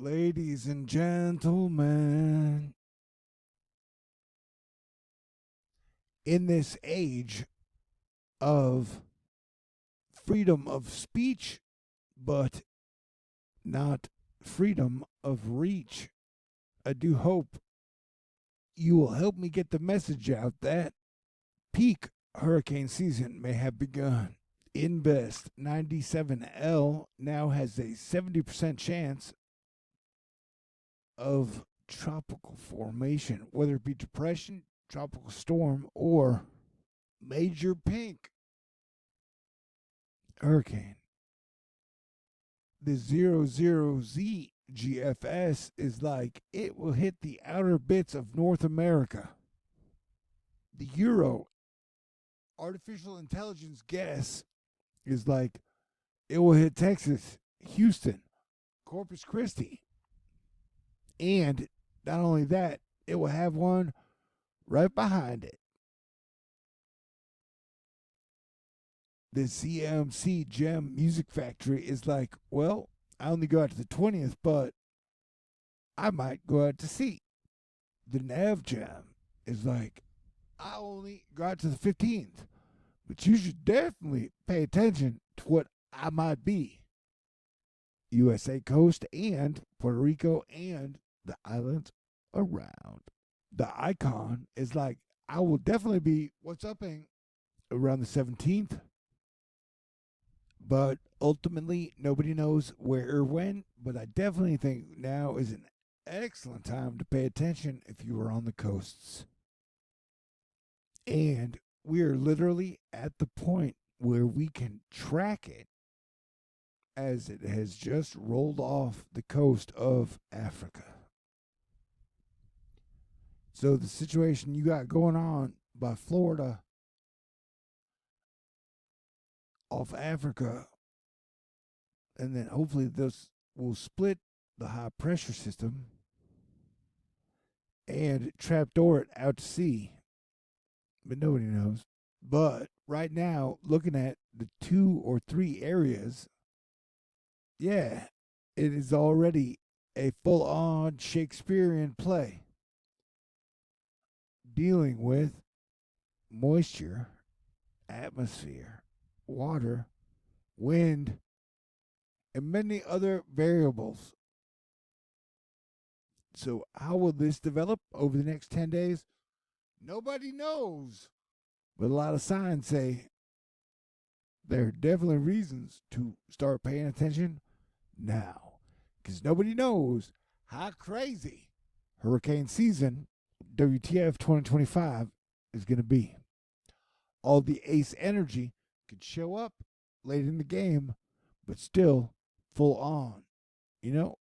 Ladies and gentlemen, in this age of freedom of speech, but not freedom of reach, I do hope you will help me get the message out that peak hurricane season may have begun. Invest 97L now has a 70% chance of tropical formation, whether it be depression, tropical storm, or major pink hurricane. The 00Z GFS is like it will hit the outer bits of North America. The Euro artificial intelligence guess is like it will hit Texas, Houston, Corpus Christi. And not only that, it will have one right behind it. The CMC Gem Music Factory is like, well, I only go out to the 20th, but I might go out to see. The Nav Jam is like, I only go out to the 15th, but you should definitely pay attention to what I might be. USA coast and Puerto Rico and the islands around. The icon is like, I will definitely be what's upping around the 17th. But ultimately, nobody knows where or when. But I definitely think now is an excellent time to pay attention if you are on the coasts. And we are literally at the point where we can track it as it has just rolled off the coast of Africa. So the situation you got going on by Florida off Africa, and then hopefully this will split the high pressure system and trapdoor it out to sea. But nobody knows. But right now, looking at the 2 or 3 areas, yeah, it is already a full on Shakespearean play dealing with moisture, atmosphere, water, wind, and many other variables. So, how will this develop over the next 10 days? Nobody knows. But a lot of signs say there are definitely reasons to start paying attention now. Because nobody knows how crazy hurricane season, WTF 2025, is going to be. All the ace energy could show up late in the game, but still full on. You know?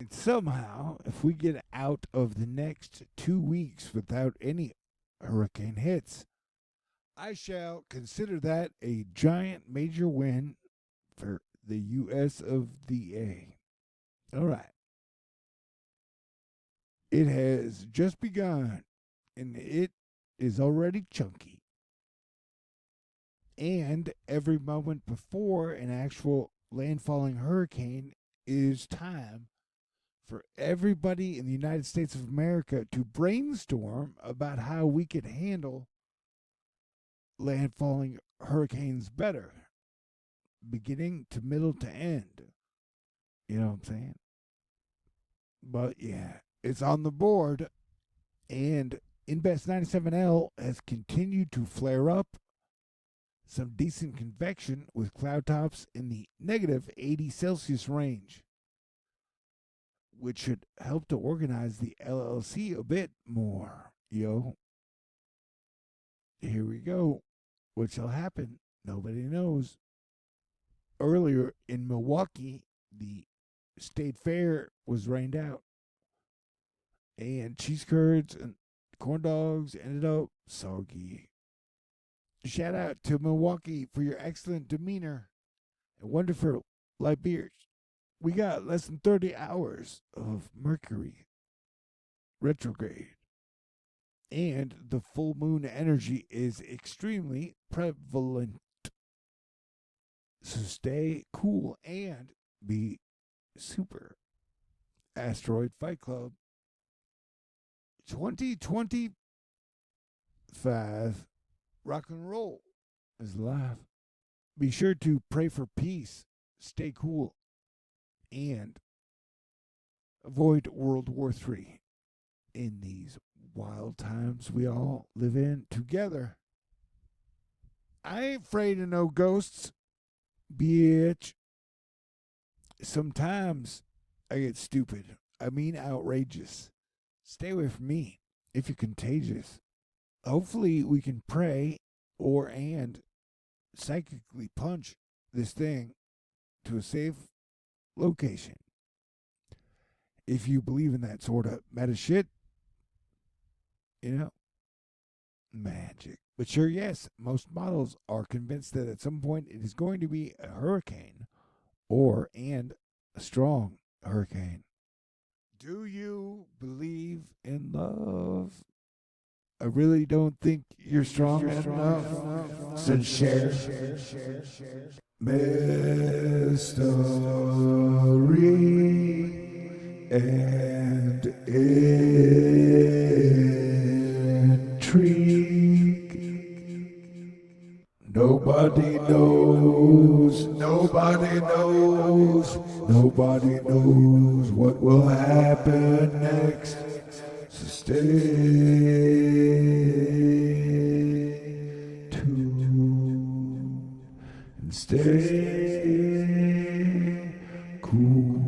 And somehow, if we get out of the next 2 weeks without any hurricane hits, I shall consider that a giant major win for the US of the A. All right. It has just begun, and it is already chunky. And every moment before an actual landfalling hurricane is time for everybody in the United States of America to brainstorm about how we could handle landfalling hurricanes better, beginning to middle to end. You know what I'm saying? But yeah, it's on the board, and Invest 97L has continued to flare up. Some decent convection with cloud tops in the negative 80 Celsius range, which should help to organize the LLC a bit more. Yo, here we go. What shall happen? Nobody knows. Earlier in Milwaukee, the state fair was rained out, and cheese curds and corn dogs ended up soggy. Shout out to Milwaukee for your excellent demeanor and wonderful light beers. We got less than 30 hours of Mercury retrograde, and the full moon energy is extremely prevalent. So stay cool and be super Asteroid Fight Club 2025 rock and roll is live. Be sure to pray for peace, stay cool, and avoid World War III in these wild times we all live in together. I ain't afraid of no ghosts, bitch. Sometimes I get stupid. I mean outrageous. Stay away from me if you're contagious. Hopefully we can pray and psychically punch this thing to a safe location. If you believe in that sort of meta shit, magic. But sure, yes, most models are convinced that at some point it is going to be a hurricane and a strong hurricane. Do you believe in love? I really don't think you're strong enough. So share. Mystery and intrigue. Nobody knows. Nobody knows. Nobody knows what will happen next. So stay tuned and stay cool.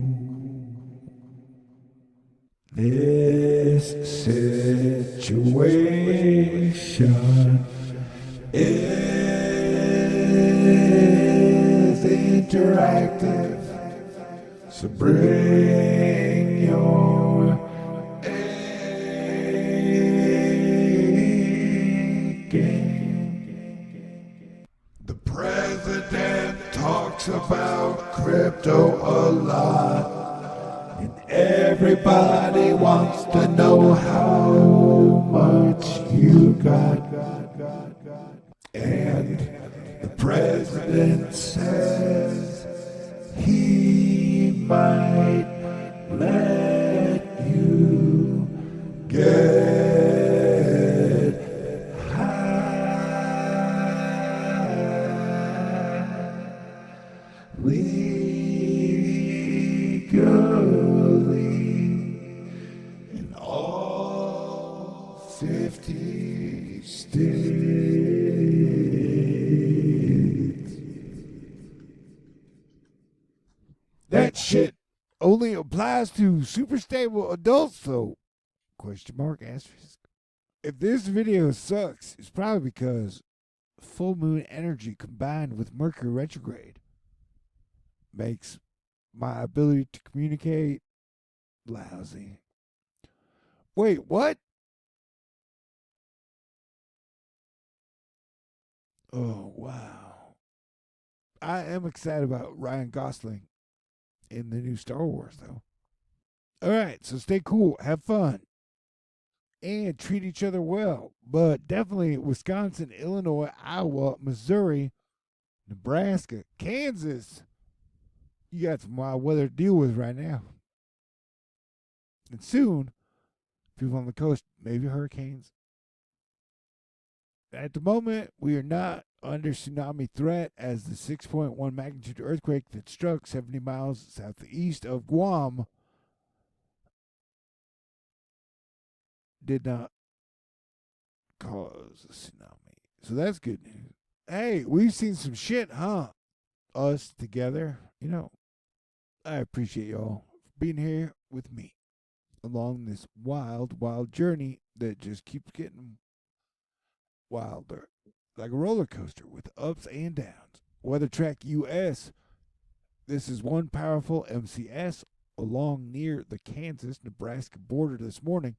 This situation is interactive, so bring your game. The president talks about crypto a lot, and everybody wants to know how much you got. And the president says he might let you get high legally in all 50 states. That shit only applies to super stable adults, though. Question mark asterisk. If this video sucks, it's probably because full moon energy combined with Mercury retrograde makes my ability to communicate lousy. Wait, what? Oh, wow. I am excited about Ryan Gosling in the new Star Wars, though. All right, so stay cool, have fun, and treat each other well. But definitely Wisconsin, Illinois, Iowa, Missouri, Nebraska, Kansas. You got some wild weather to deal with right now. And soon, people on the coast, maybe hurricanes. At the moment, we are not under tsunami threat as the 6.1 magnitude earthquake that struck 70 miles southeast of Guam did not cause a tsunami. So that's good news. Hey, we've seen some shit, huh? Us together. I appreciate y'all for being here with me along this wild, wild journey that just keeps getting wilder. Like a roller coaster with ups and downs. Weather Track US. This is one powerful MCS along near the Kansas-Nebraska border this morning,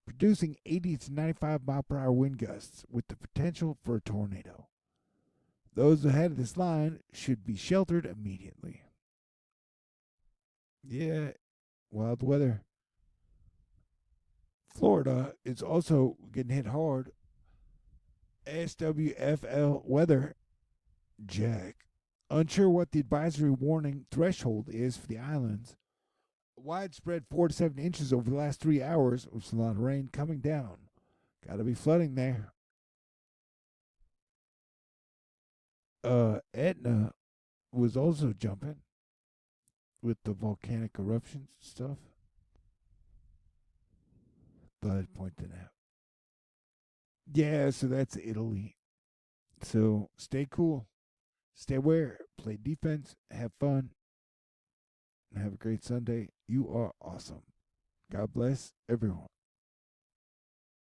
producing 80 to 95 mile per hour wind gusts with the potential for a tornado. Those ahead of this line should be sheltered immediately. Yeah, wild weather. Florida is also getting hit hard. SWFL weather, Jack. Unsure what the advisory warning threshold is for the islands. Widespread 4 to 7 inches over the last 3 hours, which is a lot of rain coming down. Got to be flooding there. Etna was also jumping with the volcanic eruptions and stuff. Thought I'd point that out. Yeah, so that's Italy. So stay cool, stay aware, play defense, have fun, and have a great Sunday. You are awesome. God bless everyone.